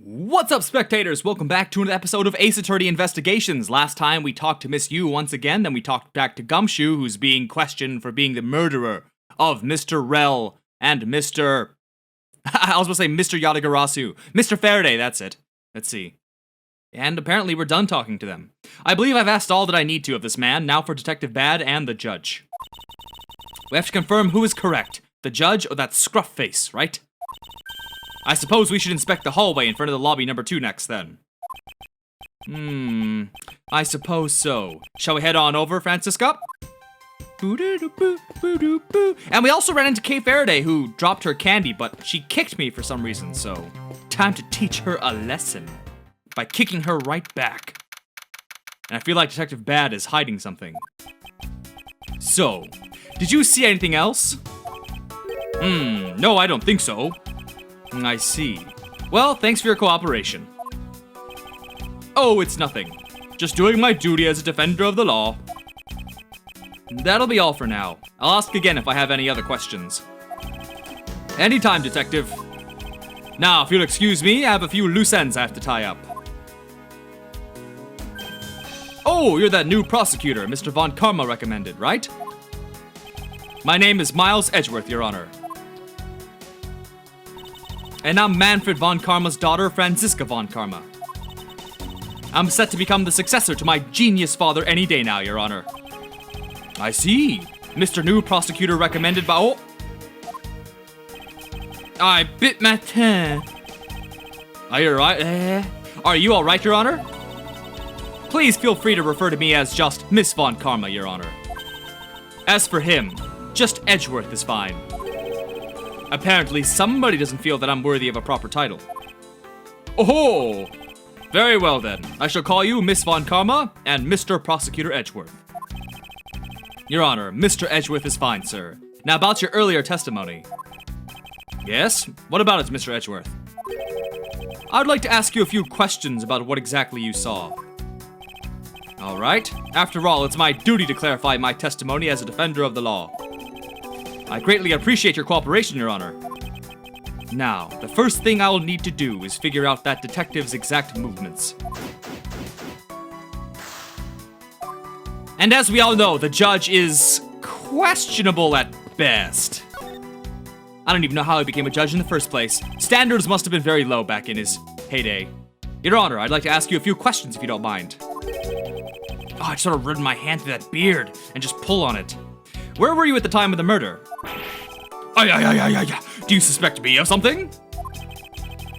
What's up, spectators? Welcome back to another episode of Ace Attorney Investigations. Last time we talked to Miss Yu once again, then we talked back to Gumshoe, who's being questioned for being the murderer of Mr. Rel and Mr. I was going to say Mr. Yadagarasu. Mr. Faraday, that's it. Let's see. And apparently we're done talking to them. I believe I've asked all that I need to of this man, now for Detective Bad and the judge. We have to confirm who is correct, the judge or that scruff face, right? I suppose we should inspect the hallway in front of the lobby number 2 next, then. I suppose so. Shall we head on over, Francisca? And we also ran into Kay Faraday, who dropped her candy, but she kicked me for some reason, so... time to teach her a lesson. By kicking her right back. And I feel like Detective Bad is hiding something. So, did you see anything else? No, I don't think so. I see. Well, thanks for your cooperation. Oh, it's nothing. Just doing my duty as a defender of the law. That'll be all for now. I'll ask again if I have any other questions. Anytime, Detective. Now, if you'll excuse me, I have a few loose ends I have to tie up. Oh, you're that new prosecutor Mr. Von Karma recommended, right? My name is Miles Edgeworth, Your Honor. And I'm Manfred Von Karma's daughter, Franziska Von Karma. I'm set to become the successor to my genius father any day now, Your Honor. I see. Mr. New Prosecutor recommended by... Oh! I bit my tongue. Are you alright? Are you alright, Your Honor? Please feel free to refer to me as just Miss Von Karma, Your Honor. As for him, just Edgeworth is fine. Apparently, somebody doesn't feel that I'm worthy of a proper title. Oh! Very well then. I shall call you Miss Von Karma and Mr. Prosecutor Edgeworth. Your Honor, Mr. Edgeworth is fine, sir. Now about your earlier testimony. Yes? What about it, Mr. Edgeworth? I'd like to ask you a few questions about what exactly you saw. Alright. After all, it's my duty to clarify my testimony as a defender of the law. I greatly appreciate your cooperation, Your Honor. Now, the first thing I will need to do is figure out that detective's exact movements. And as we all know, the judge is questionable at best. I don't even know how he became a judge in the first place. Standards must have been very low back in his heyday. Your Honor, I'd like to ask you a few questions if you don't mind. Oh, I just sort of run my hand through that beard and just pull on it. Where were you at the time of the murder? Do you suspect me of something?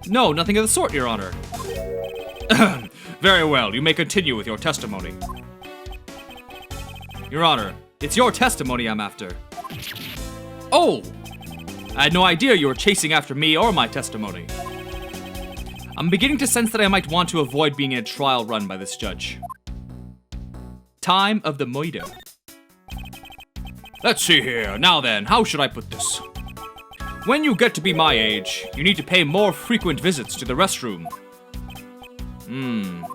No, nothing of the sort, Your Honor. Very well, you may continue with your testimony. Your Honor, it's your testimony I'm after. Oh! I had no idea you were chasing after me or my testimony. I'm beginning to sense that I might want to avoid being in a trial run by this judge. Time of the murder. Let's see here. Now then, how should I put this? When you get to be my age, you need to pay more frequent visits to the restroom.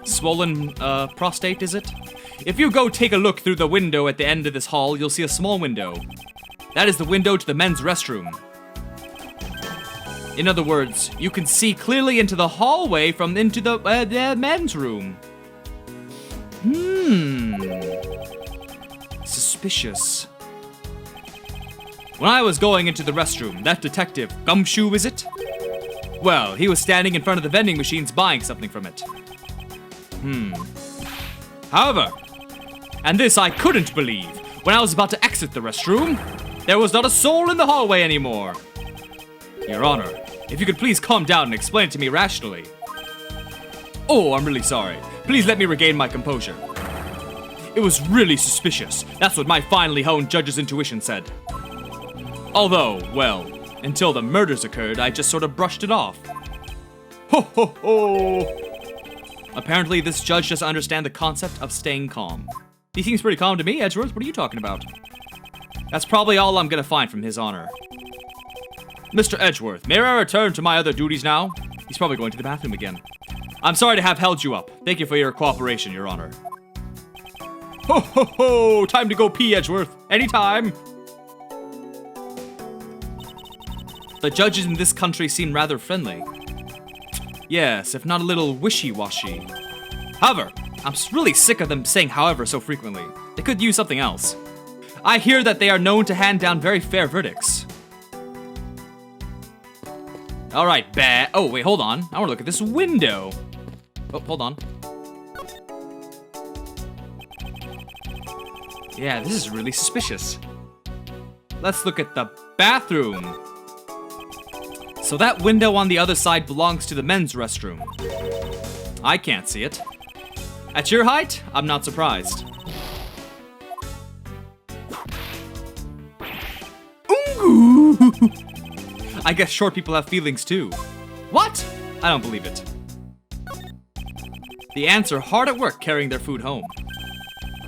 Swollen, prostate, is it? If you go take a look through the window at the end of this hall, you'll see a small window. That is the window to the men's restroom. In other words, you can see clearly into the hallway from into the men's room. Suspicious. When I was going into the restroom, that detective, Gumshoe, is it? Well, he was standing in front of the vending machines buying something from it. However, and this I couldn't believe, when I was about to exit the restroom, there was not a soul in the hallway anymore. Your Honor, if you could please calm down and explain it to me rationally. Oh, I'm really sorry. Please let me regain my composure. It was really suspicious. That's what my finely honed judge's intuition said. Although, well, until the murders occurred, I just sort of brushed it off. Ho ho ho! Apparently, this judge doesn't understand the concept of staying calm. He seems pretty calm to me, Edgeworth. What are you talking about? That's probably all I'm gonna find from His Honor. Mr. Edgeworth, may I return to my other duties now? He's probably going to the bathroom again. I'm sorry to have held you up. Thank you for your cooperation, Your Honor. Ho ho ho! Time to go pee, Edgeworth. Anytime! The judges in this country seem rather friendly. Yes, if not a little wishy-washy. However, I'm really sick of them saying however so frequently. They could use something else. I hear that they are known to hand down very fair verdicts. Alright, bad. Oh, wait, hold on. I want to look at this window. Oh, hold on. Yeah, this is really suspicious. Let's look at the bathroom. So that window on the other side belongs to the men's restroom. I can't see it. At your height, I'm not surprised. Ooh. I guess short people have feelings too. What? I don't believe it. The ants are hard at work carrying their food home.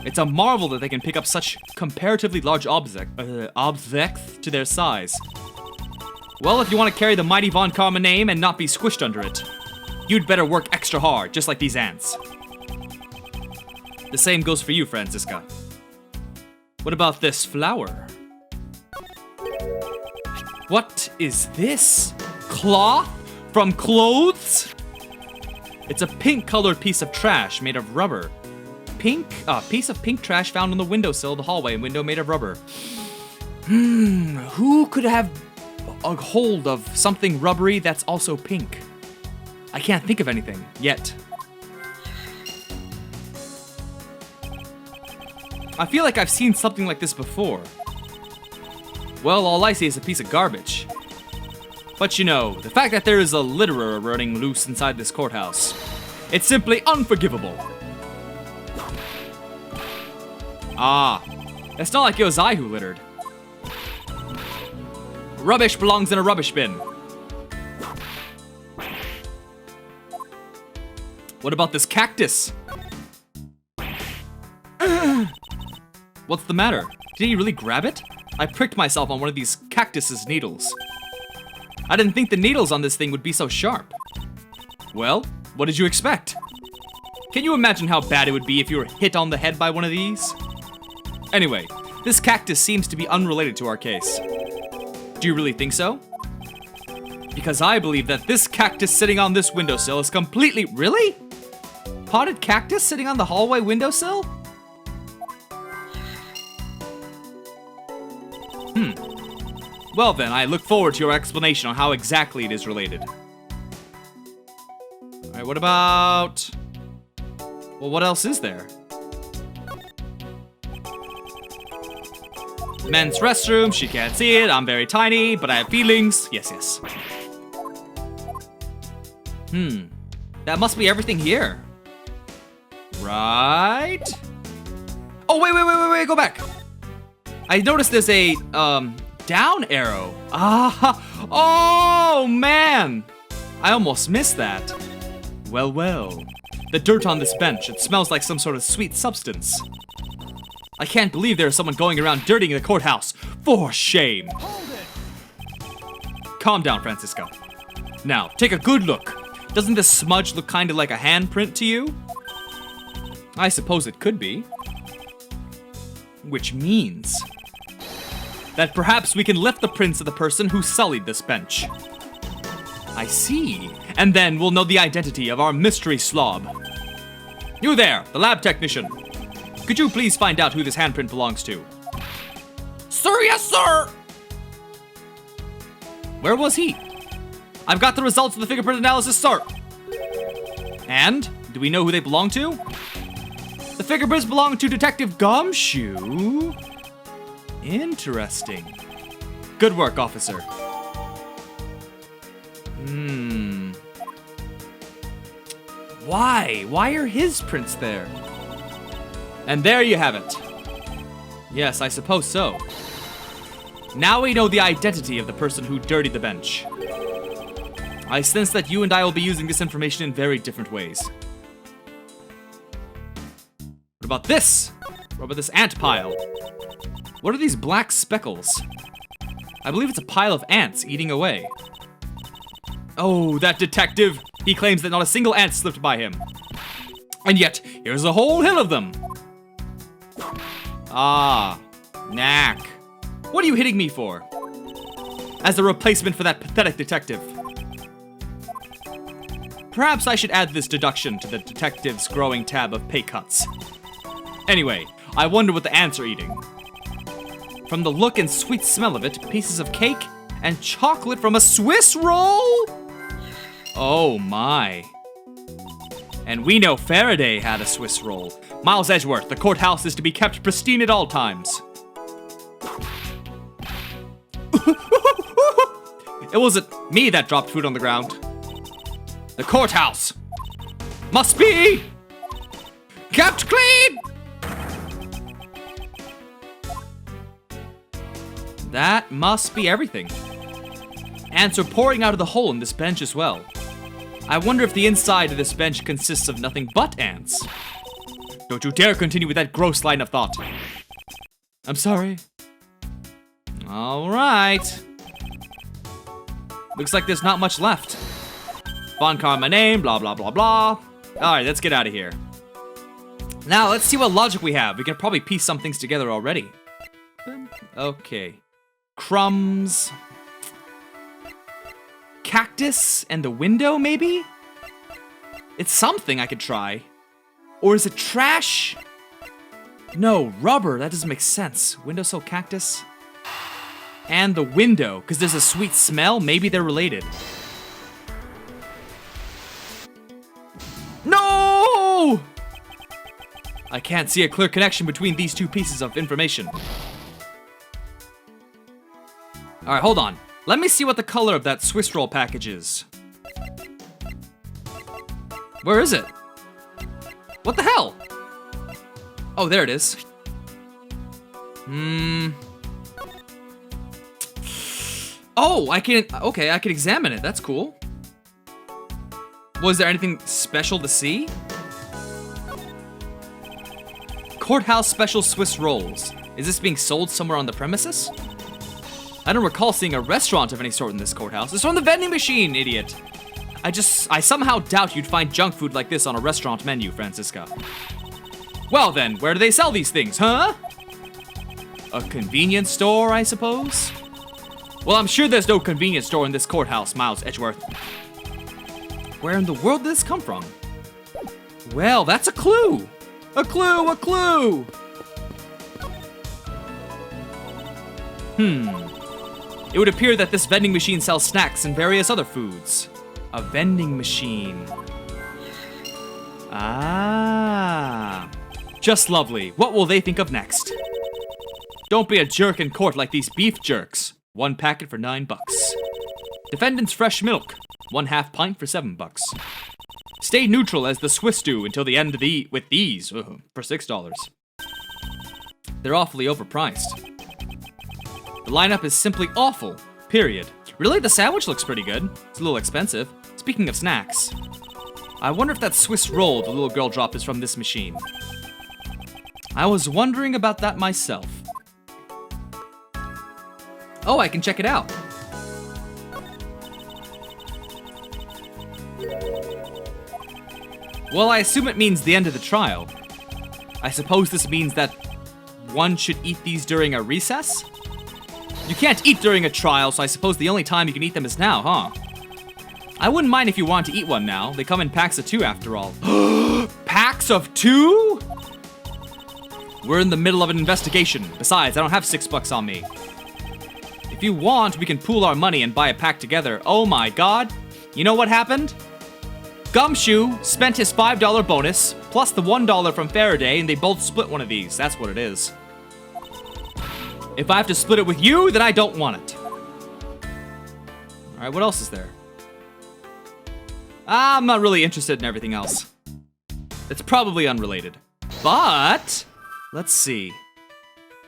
It's a marvel that they can pick up such comparatively large objects to their size. Well, if you want to carry the mighty Von Karma name and not be squished under it, you'd better work extra hard, just like these ants. The same goes for you, Franziska. What about this flower? What is this? Cloth? From clothes? It's a pink-colored piece of trash made of rubber. Piece of pink trash found on the windowsill of the hallway, window made of rubber. Who could have a hold of something rubbery that's also pink? I can't think of anything, yet. I feel like I've seen something like this before. Well, all I see is a piece of garbage. But you know, the fact that there is a litterer running loose inside this courthouse, it's simply unforgivable. Ah, it's not like it was I who littered. Rubbish belongs in a rubbish bin. What about this cactus? What's the matter? Did he really grab it? I pricked myself on one of these cactus's needles. I didn't think the needles on this thing would be so sharp. Well, what did you expect? Can you imagine how bad it would be if you were hit on the head by one of these? Anyway, this cactus seems to be unrelated to our case. Do you really think so? Because I believe that this cactus sitting on this windowsill is completely— Really? Potted cactus sitting on the hallway windowsill? Well then, I look forward to your explanation on how exactly it is related. Alright, what about— Well, what else is there? Men's restroom, she can't see it, I'm very tiny, but I have feelings. Yes, yes. That must be everything here. Right? Oh, wait, go back. I noticed there's a, down arrow. Ah, oh man. I almost missed that. Well. The dirt on this bench, it smells like some sort of sweet substance. I can't believe there's someone going around dirtying the courthouse. For shame. Hold it. Calm down, Franziska. Now, take a good look. Doesn't this smudge look kind of like a handprint to you? I suppose it could be. Which means that perhaps we can lift the prints of the person who sullied this bench. I see. And then we'll know the identity of our mystery slob. You there, the lab technician. Could you please find out who this handprint belongs to? Sir, yes, sir! Where was he? I've got the results of the fingerprint analysis, sir. And? Do we know who they belong to? The fingerprints belong to Detective Gumshoe. Interesting. Good work, officer. Why? Why are his prints there? And there you have it. Yes, I suppose so. Now we know the identity of the person who dirtied the bench. I sense that you and I will be using this information in very different ways. What about this? What about this ant pile? What are these black speckles? I believe it's a pile of ants eating away. Oh, that detective! He claims that not a single ant slipped by him. And yet, here's a whole hill of them. Ah, knack. What are you hitting me for? As a replacement for that pathetic detective. Perhaps I should add this deduction to the detective's growing tab of pay cuts. Anyway, I wonder what the ants are eating. From the look and sweet smell of it, pieces of cake and chocolate from a Swiss roll? Oh my. And we know Faraday had a Swiss roll. Miles Edgeworth, the courthouse is to be kept pristine at all times. It wasn't me that dropped food on the ground. The courthouse must be kept clean! That must be everything. Ants are pouring out of the hole in this bench as well. I wonder if the inside of this bench consists of nothing but ants. Don't you dare continue with that gross line of thought. I'm sorry. Alright. Looks like there's not much left. Von Karma name, blah blah blah blah. Alright, let's get out of here. Now, let's see what logic we have. We can probably piece some things together already. Okay. Crumbs. Cactus and the window, maybe? It's something I could try. Or is it trash? No, rubber. That doesn't make sense. Windowsill cactus. And the window, because there's a sweet smell. Maybe they're related. No! I can't see a clear connection between these two pieces of information. Alright, hold on. Let me see what the color of that Swiss roll package is. Where is it? What the hell? Oh, there it is. Oh, I can examine it. That's cool. Was there anything special to see? Courthouse special Swiss rolls. Is this being sold somewhere on the premises? I don't recall seeing a restaurant of any sort in this courthouse. It's from the vending machine, idiot. I somehow doubt you'd find junk food like this on a restaurant menu, Francisca. Well then, where do they sell these things, huh? A convenience store, I suppose? Well, I'm sure there's no convenience store in this courthouse, Miles Edgeworth. Where in the world did this come from? Well, that's a clue. A clue, a clue. It would appear that this vending machine sells snacks and various other foods. A vending machine. Ah. Just lovely. What will they think of next? Don't be a jerk in court like these beef jerks. 1 packet for $9. Defendant's fresh milk. 1/2 pint for $7. Stay neutral as the Swiss do until the end of with these for $6. They're awfully overpriced. The lineup is simply awful, period. Really, the sandwich looks pretty good. It's a little expensive. Speaking of snacks, I wonder if that Swiss roll the little girl dropped is from this machine. I was wondering about that myself. Oh, I can check it out. Well, I assume it means the end of the trial. I suppose this means that one should eat these during a recess? You can't eat during a trial, so I suppose the only time you can eat them is now, huh? I wouldn't mind if you want to eat one now. They come in packs of 2 after all. Packs of 2? We're in the middle of an investigation. Besides, I don't have $6 on me. If you want, we can pool our money and buy a pack together. Oh my god. You know what happened? Gumshoe spent his $5 bonus, plus the $1 from Faraday, and they both split one of these. That's what it is. If I have to split it with you, then I don't want it. Alright, what else is there? I'm not really interested in everything else. It's probably unrelated. But, let's see.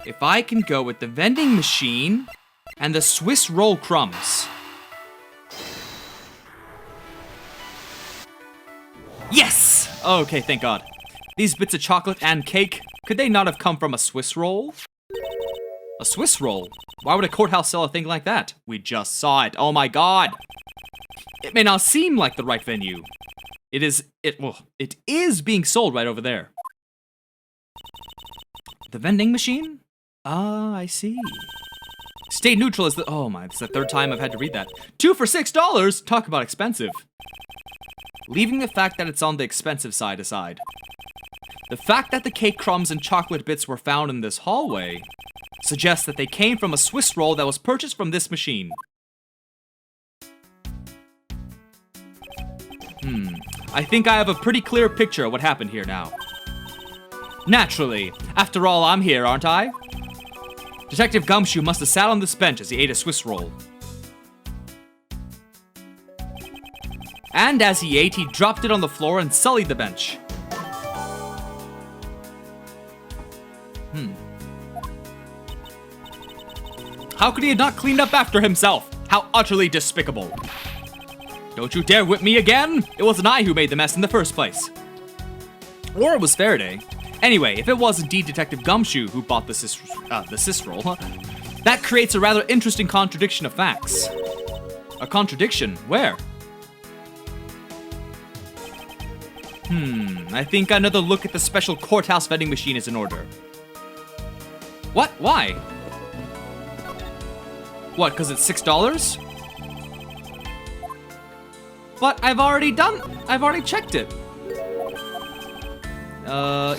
If I can go with the vending machine and the Swiss roll crumbs. Yes! Okay, thank God. These bits of chocolate and cake, could they not have come from a Swiss roll? A Swiss roll? Why would a courthouse sell a thing like that? We just saw it. Oh my god! It may not seem like the right venue. It is being sold right over there. The vending machine? Ah, I see. Stay neutral is the— oh my, it's the 3rd time I've had to read that. 2 for $6? Talk about expensive. leaving the fact that it's on the expensive side aside. The fact that the cake crumbs and chocolate bits were found in this hallway suggests that they came from a Swiss roll that was purchased from this machine. I think I have a pretty clear picture of what happened here now. Naturally, after all, I'm here, aren't I? Detective Gumshoe must have sat on this bench as he ate a Swiss roll. And as he ate, he dropped it on the floor and sullied the bench. How could he have not cleaned up after himself? How utterly despicable. Don't you dare whip me again! It wasn't I who made the mess in the first place. Or it was Faraday. Anyway, if it was indeed Detective Gumshoe who bought the Swiss roll, that creates a rather interesting contradiction of facts. A contradiction? Where? I think another look at the special courthouse vending machine is in order. What? Why? What, because it's $6? But I've already checked it.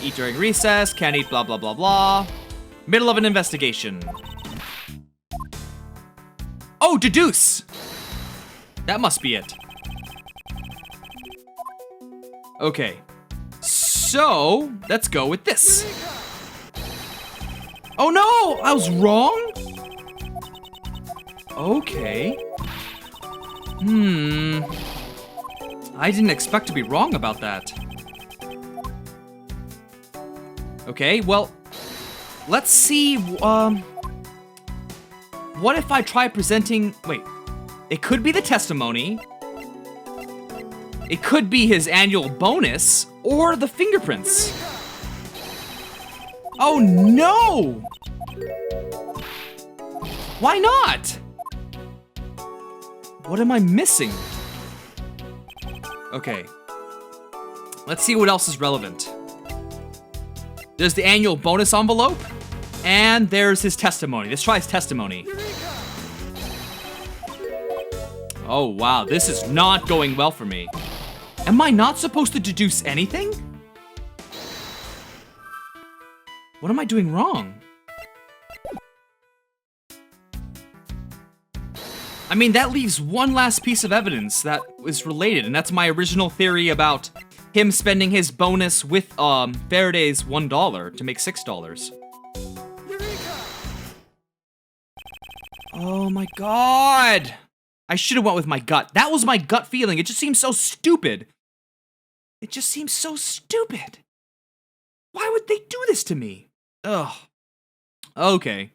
Eat during recess, can't eat blah blah blah blah. Middle of an investigation. Oh, deduce! That must be it. Okay. So, let's go with this. Oh no! I was wrong? Okay. I didn't expect to be wrong about that. Okay, well, let's see, what if I try presenting, wait, it could be the testimony, it could be his annual bonus, or the fingerprints. Oh no! Why not? What am I missing? Okay. Let's see what else is relevant. There's the annual bonus envelope, and there's his testimony. Let's try his testimony. Oh wow, this is not going well for me. Am I not supposed to deduce anything? What am I doing wrong? I mean, that leaves one last piece of evidence that is related, and that's my original theory about him spending his bonus with Faraday's $1 to make $6. Oh my god! I should have went with my gut. That was my gut feeling. It just seems so stupid. It just seems so stupid. Why would they do this to me? Ugh. Okay.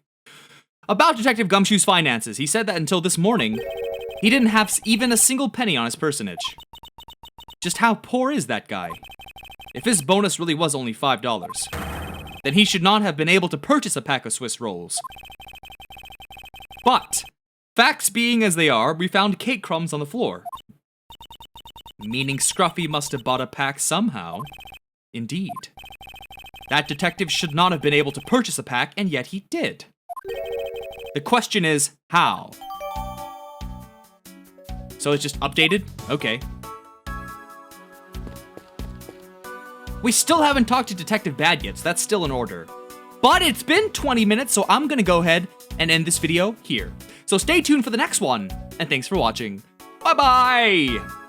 About Detective Gumshoe's finances, he said that until this morning, he didn't have even a single penny on his personage. Just how poor is that guy? If his bonus really was only $5, then he should not have been able to purchase a pack of Swiss rolls. But, facts being as they are, we found cake crumbs on the floor. Meaning Scruffy must have bought a pack somehow. Indeed. That detective should not have been able to purchase a pack, and yet he did. The question is, how? So it's just updated? Okay. We still haven't talked to Detective Bad yet, so that's still in order. But it's been 20 minutes, so I'm gonna go ahead and end this video here. So stay tuned for the next one, and thanks for watching. Bye-bye!